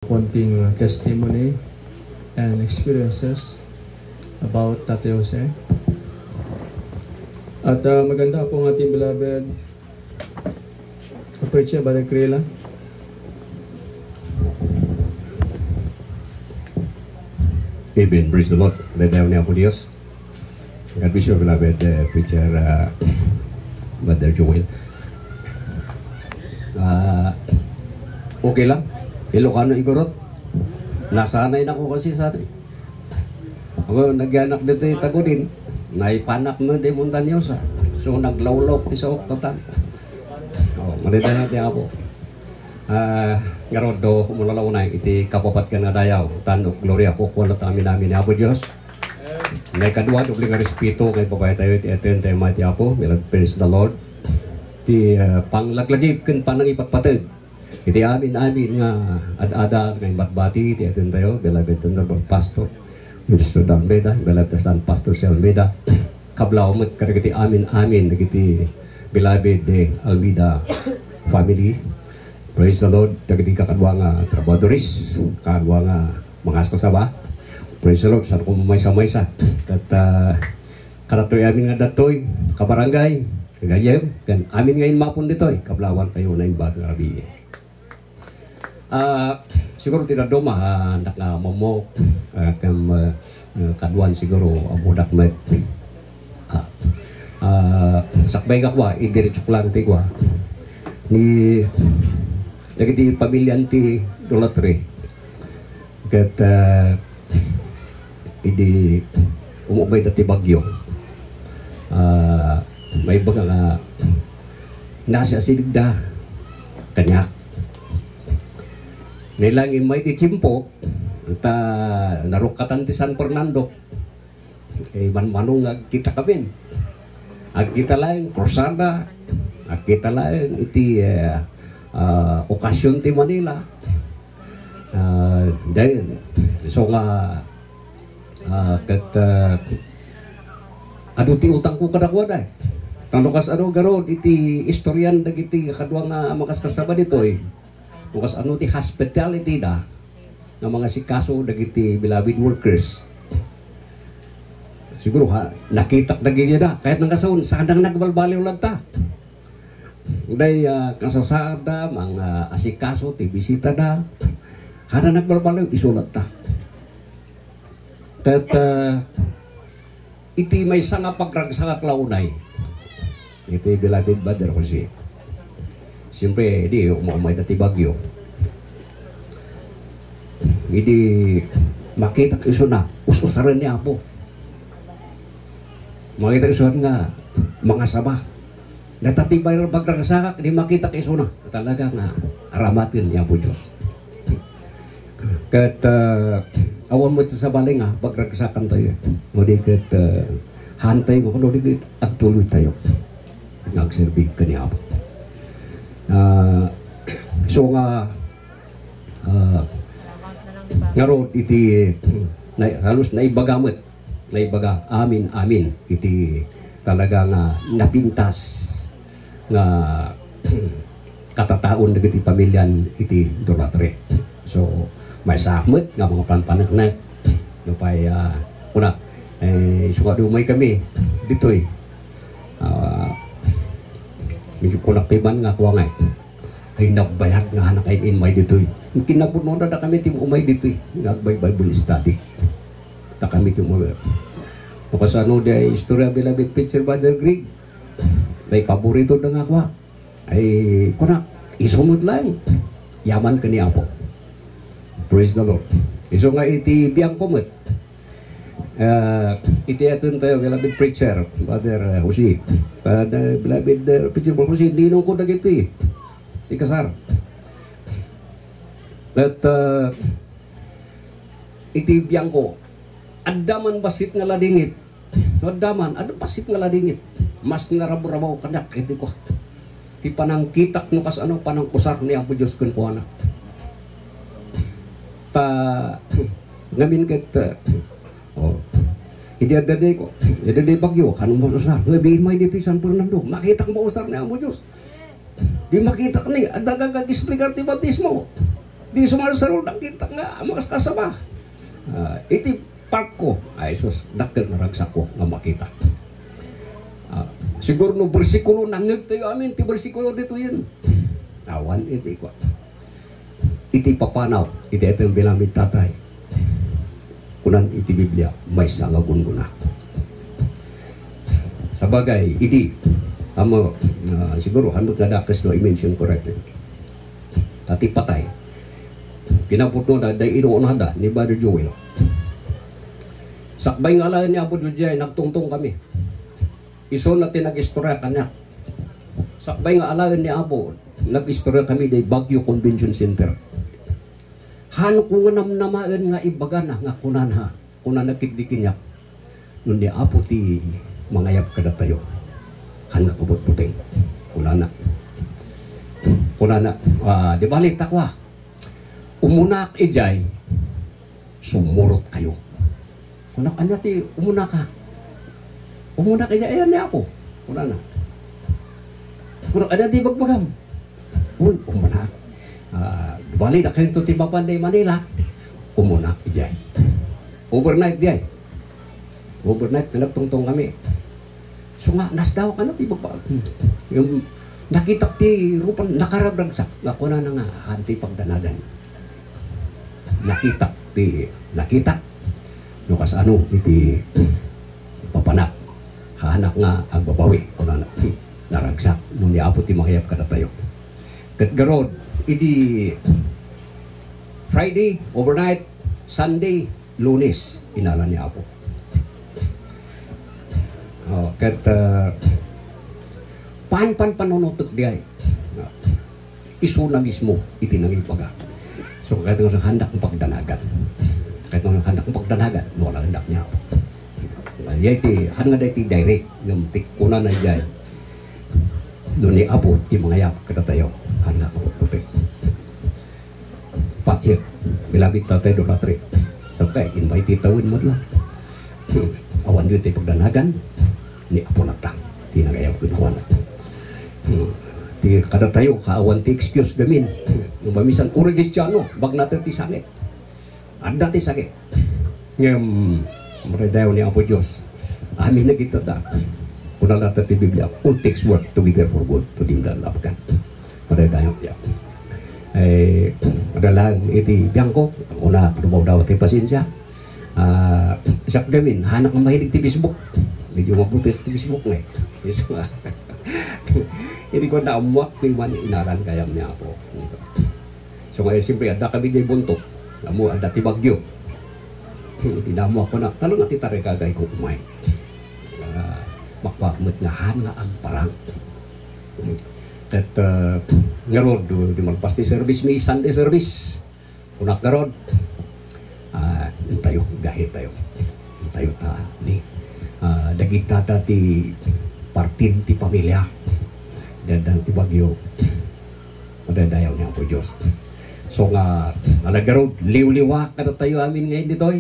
konting testimony and experiences about Tate Jose. At maganda po ang ating beloved preacher, Brother Krila. Amen. Praise the Lord. Ganda niya po Diyos. God bless you, beloved preacher, Brother Joel. Okay lang. Ilocano igorot. Nasanay na ko kasi sa atin. Ako nagyanak dito yung tagurin. Naipanak mo di Montañosa. So naglawlaw di sa oktatan. Marita natin ako. Ngayon do mulalaw na iti kapapat ka na dayaw. Tanok gloria ko kuha na namin ni Apo Diyos. May kadua dubli nga respeto kay papay tayo iti atin tayo mati Apo. Praise the Lord. Iti panglaglagip kan panang ipatpatag. Iti amin nga ad-ada ng batbati iti atin tayo. Beloved Honorable Pastor Wilson Almeida, beloved San Pastor si Almeida. Kablaw mo karagiti amin nagiti beloved Almeida family. Praise the Lord. Dagiti kakadwa nga trabadores, kakadwa nga mga kasaba. Praise the Lord. Saan ko mamaysa-maysa. At karatoy amin nga datoy, kabarangay, kagayem, kan amin ngayon mapon ditoy, kablawan kayo na yung bagong rabi. Siguro tinadoma, nakamamok, kadwan siguro, amudak may sakbay kakwa, idiritsuk lang tigwa. Ni nagiti pamilyan ti Dolatre kat idi umubay dati bagyo may baga nga nasa siligda kanyak nilangin may ti Chimpo ta narukatan ti San Fernando manmanong kita kabin kita lang krusada kita lang iti okasyon ti Manila. Dahil so nga adu ti utang ko kadakwa day. Tanukas garod iti istoryan dagiti kadwa nga makaskasaba ditoy. Nukas ti hospitality da nga mga sikaso dagiti beloved workers. Siguro nakitak dagiti da kahit nang kasaon sadang nagbalbaliw lang ta. Uday kasasada mga asikaso ti bisita da kada nagbalbaliw isulat ta. Kat iti may sanga pagragsanga klaunay. Iti beloved brother ko si. Siyempre di umamay dati bagyo. Idi makita iso na ususaran niya po. Makita iso nga mga sabah. Natatibay ng pagragsakak, di makita kayo na. Talaga nga, aramatin niya po Diyos. Kat awan mo sa baling nga, pagragsakan tayo. Mudi kat hantay mo, kung di at tuloy tayo. Nagsirbig ka niya po. So nga, ngaroon iti, halos naibagamit, naibaga, amin, iti talaga nga napintas nga katataon dagiti pamilyan iti Dolatre. So may sakmet nga mga panpanak na pay una suka dumay kami ditoy medyo kunak piman nga kuwa nga ay nagbayag nga anak ay inmay ditoy kinapuno na kami tim umay ditoy nagbay Bible study ta kami tim umay kapasano di istorya beloved preacher Brother Greg ay paborito na nga kwa ay kunak isumod lang yaman ka ni Apo. Praise the Lord. Iso nga iti biyang kumot iti atun tayo beloved preacher Brother Jose beloved preacher Jose ninong ko dagito ikasar at iti biyang ko adaman basit nga ladingit adaman basit nga ladingit mas naraburabaw kanak iti ko ti panangkitak no kas panang kusar ni Apo Diyos kun ko anak ta ngamin ket idadade ko idadade bagyo kanong mo usar ngabi may dito San Fernando makita mo usar ni Apo Diyos di makita ni adaga explicar ti baptismo Di sumarsaro nakita nga mga kasama. Iti park ko ay sus dakkel na ragsak ko nga makita. Siguro no bersikulo nangeg tayo amin ti bersikulo dito yun. Awan iti ko. Iti papanaw iti etong bilamid tatay. Kunan iti Biblia may sangagun guna. Sabagay iti amo siguro handog na dakas no i-mention correctly. Tati patay. Pinaputno na day inuunada ni Brother Joel. Sakbay nga lang niya Apo Diyay, nagtungtong kami. Iso natin nag-istorya kanya. Sakbay nga alayan ni Apo, nag-istorya kami day Baguio Convention Center. Hano ko nga namnamaan nga ibaga na nga kunan ha. Kunan nakikdikin niya. Nun ni Apo ti mangayap kada tayo. Han nga kabot puting. Kunan na. Kunan na. Di balik takwa. Umunak ijay. Sumurot kayo. Kunak anya ti umunak ka. Umunak ijay. Ayan ni Apo. Kunan na. Kunak anya ti bagbagam. Umunak. Balik na kayo ti Bapanday Manila. Umunak ijay. Overnight ijay. Overnight pinagtungtong kami. So nga, nasdaw ka na ti bagbagam. Yung nakita ti rupan nakarabdagsak. Nga kuna na nga hanti pagdanagan. Nakita no kas ano iti papanak hanak nga agbabawi kuna na naragsak nung niapot ti makayap kada tayo ket garod idi Friday overnight Sunday Lunes inala ni Apo ket pan panunutok diay isu na mismo iti nangipaga. So kahit nga sa handak ng pagdanagan. Kahit nga handak ng pagdanagan, wala handak niya. Yati, hanga da iti direct, yung tikuna na dyan. Doon ni Apo, yung mga yap, kada tayo, hanga Apo putik. Patsik, bilabit tatay do katri. Sabay, invite tawin mo lang. Awan doon tayo pagdanagan, ni Apo natang, tinagayaw kinukuha na. Ti kada tayo kaawan ti excuse gamin no mamisan Kristiano bag natin ti sakit ada ti sakit ngem maradayo ni Apo Dios amin na kita da kuna natin ti Biblia all takes work together for good to them that love God maradayo ya adalah iti biangko una dumaw daw ti pasensya isak gamin hanak nga mahilig ti Facebook medyo mabuti ti Facebook nga yes nga hindi ko na amuak kung man inaran kayam niya ako. So ngayon siyempre, ada kami dyan buntok. Namu, ada ti Bagyo. Tinamu ako na, talo na titari kagay ko kumay. Makpakmut nga han nga ang parang. At ngarod, di malpas ti service, may Sunday service. Kunak ngarod. Tayo, gahit tayo. Tayo ta, ni. Dagita ta ti partin ti pamilya. Dadang ti Bagyo madadayaw niya po Diyos. So nga alagaro liw-liwa kada tayo amin ngayon ditoy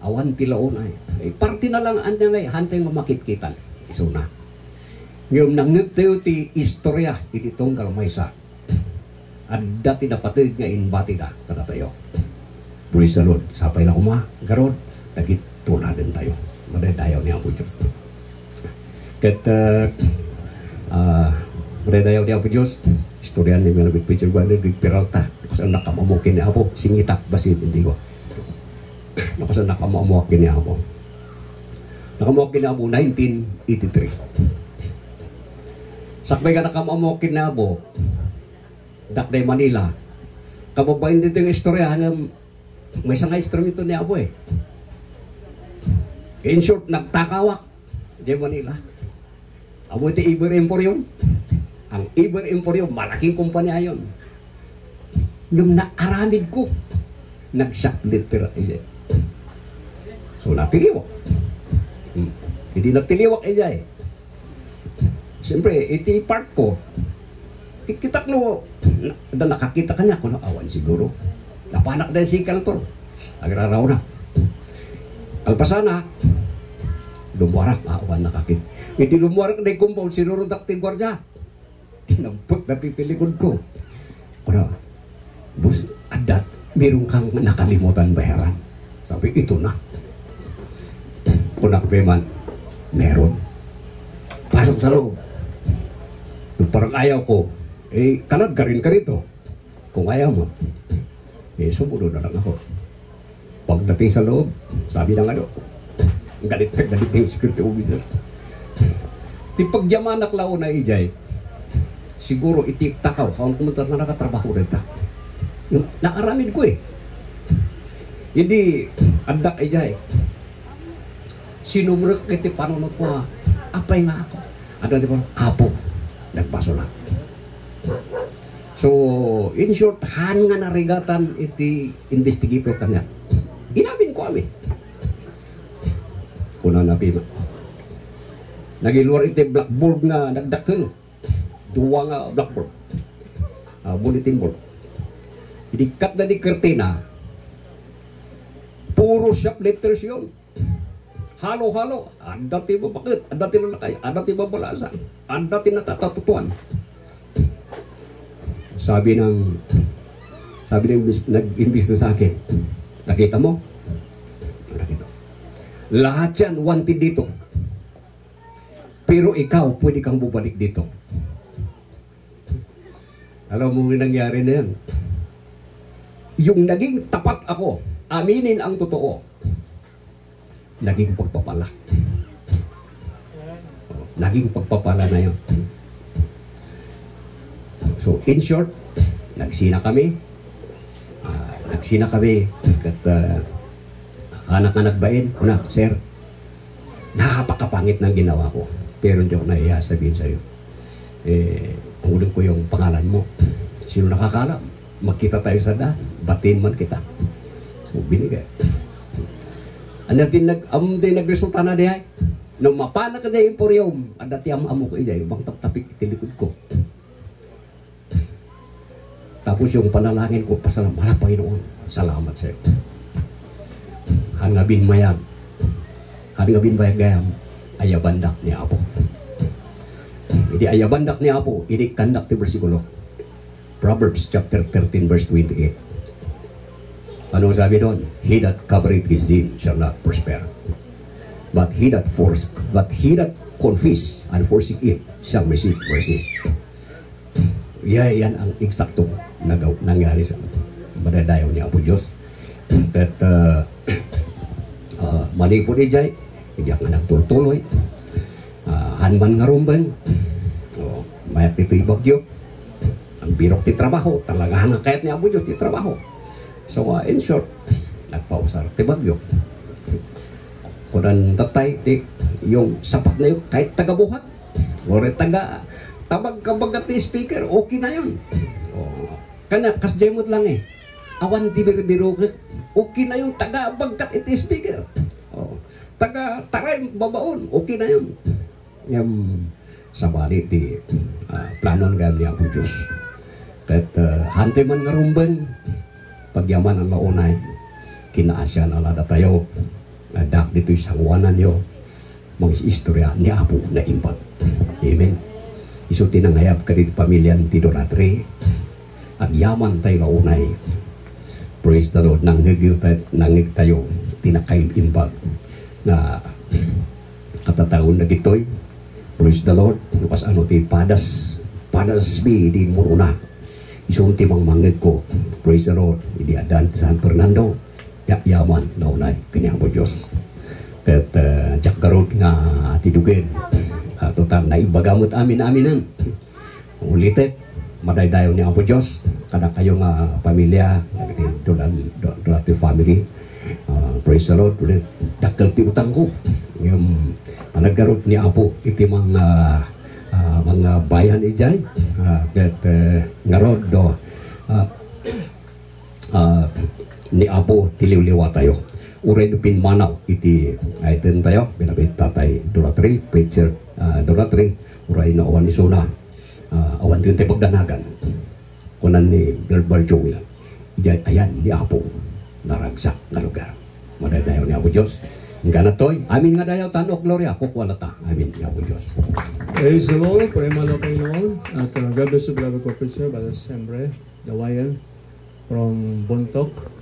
awan ti laon ay party na lang anda ngay hantay nga makitkitan iso na ngayong nangnagtayo ti istorya iti tunggal maysa adda ti napatid nga inbati da kada tayo praise the Lord sapay na kuma garod dagit tuladen tayo madadayaw niya po Diyos ket Madadayaw niya po Diyos. Istoryan ni Melvin Preacher Brother Rick Peralta. Kasi nakamamukin niya po. Singitak basit, hindi ko. Kasi nakamamukin niya po. Nakamamukin niya po 1983. Sakbay ka nakamamukin niya po. Dakday Manila. Kababain dito yung istorya hanggang may isang instrumento niya po eh. In short, nagtakawak. Diyan Manila. Amo iti Iber Emporium. Ang Iber Emporium, malaking kumpanya yun. Nung naaramid ko, nag-shocklit pero so natiliwak. Hindi natiliwak eh. Siyempre, iti part ko, kitak no, nakakita ka niya, kung awan siguro. Napanak na si Kaltor. Agraraw na. Alpasana, lumuwarak, awan nakakita. Hindi lumuwarak na yung compound, sinurundak ti gwardya. Tinampot na titilikod ko. Kuna, bus, Adat, meron kang nakalimutan bayaran. Sabi, ito na. Kunak man, meron. Pasok sa loob. Nung parang ayaw ko, kalag ka rin ka rito. Kung ayaw mo, sumunod na lang ako. Pagdating sa loob, sabi ng galit yung security officer. Di pagyamanak lao na ijay, siguro itik-takaw, kung pumunta na nakatrabaho rin ta. Yung nakaramid ko Hindi, andak ijay. Sinumrek kiti panunod ko apay nga ako. Ada di ba? Apo. Nagpasulat. So, in short, han nga narigatan iti investigator kanya. Inamin ko kami. Kuna nabi ma. Nagiluar iti blackboard nga nagdakkel. Duwa nga blackboard. Bulletin board. Idikat na di kertina. Puro shop letters yun. Halo-halo. Anda ti bakit? Anda ti lalakay. Anda ti babalasan. Anda ti natatatutuan. Sabi ng nag-imbis na sa akin, nakita mo? Nakita. Lahat yan wanted dito. Pero ikaw, pwede kang bubalik dito. Alam mo yung nangyari na yan? Yung naging tapat ako, aminin ang totoo, naging pagpapala. Naging pagpapala na yun. So, in short, nagsina kami. At anak-anak bain. Una, sir, napakapangit ng ginawa ko. Pero hindi ako nahiya sabihin sa'yo. Kunin ko yung pangalan mo. Sino nakakala? Magkita tayo sa daan. Batin man kita. So, binigay. Ano din nagresulta na dihay? Nung mapana ka na emporium, at dati amo ko ijay, bang taptapik itilikod ko. Tapos yung panalangin ko, pasalamat Panginoon, salamat sa'yo. Hangabin mayag gayam, ayabandak ni Apo. Hindi ayabandak ni Apo, hindi kandak ti bersikulo. Proverbs chapter 13 verse 28. Anong sabi doon? He that covereth his sin shall not prosper. But he that confess and forsake it shall receive mercy. Yan ang eksaktong nangyari sa madadayaw ni Apo Diyos. At mali po ni Jay, hindi ako nagtuloy. Hanman nga rumbang, mayat nito ibagyo. Ang birok ti trabaho, talaga nga kahit ni Apo Diyos ti trabaho. So in short, nagpausar ti bagyo. Kunan tatay, yung sapat na yun, kahit taga-buhat, o rin tabag-kabagat ni speaker, okay na yun. Kana, kasjemot lang awan ti biro okay na yun, taga-bagkat iti speaker. Taga-taray, babaon, okay na yun. Yung sabali ti planon gam ni Apo Diyos. Kahit hante man nga rumban, pagyaman ang maunay, kinaasya na lada tayo, nadak dito isang wanan nyo, mga istorya ni Apo na impat. Amen. Iso tinanghayap ka dito pamilyan tidolatri, at yaman tayo maunay. Praise the Lord, nanggigil tayo, tinakain imbag na katataon na gitoy. Praise the Lord, lukas ano ti padas mi di muruna. Isong timang manggig ko, praise the Lord, hindi adan San Fernando, yaman naunay, kanyang po Diyos. At jakarod nga tidugin, total na ibagamot aminan. Ulitet, madaydayo ni Apo Diyos, kada kayo nga pamilya, dolati family, praise the Lord, ulit, dakal ti utang ko, yung nagkarot ni Apo, iti mga bayan ijay, at ngarod do, ni Apo tiliw-liwa tayo. Uray do pinmanaw iti item tayo, binabit tatay dolatri, preacher dolatri, uray na awan isuna, awan din tayo pagdanagan. Kunan ni Gilbert Joel, ayan ni Apo, naragsak na lugar. Madadayaw ni Apo Diyos. Nga na to'y, amin nga dayaw tanok, Gloria, kukuha na ta. Amin ni Apo Diyos. Praise the Lord, pray malo Panginoon. At God bless you, beloved corporate sir, Brother Sembre, Dawayan. from Bontok.